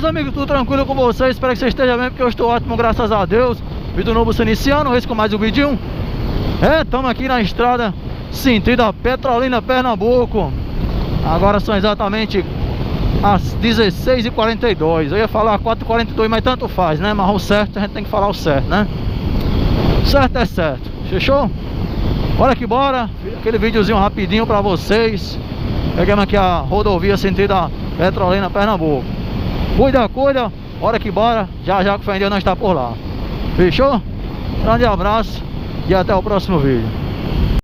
meus amigos, tudo tranquilo com vocês? Espero que vocês estejam bem, porque eu estou ótimo, graças a Deus. Vídeo novo se iniciando, esse com mais um vídeo. Estamos aqui na estrada sentido Petrolina, Pernambuco. Agora são exatamente às 16h42. Eu ia falar 4h42, mas tanto faz, né? Mas o certo, a gente tem que falar o certo, né? Certo é certo, fechou? Bora que bora, aquele videozinho rapidinho pra vocês. Pegamos aqui a rodovia sentido Petrolina, Pernambuco. Cuida, bora que bora. Já que o fé em Deus não está por lá. Fechou? Grande abraço e até o próximo vídeo.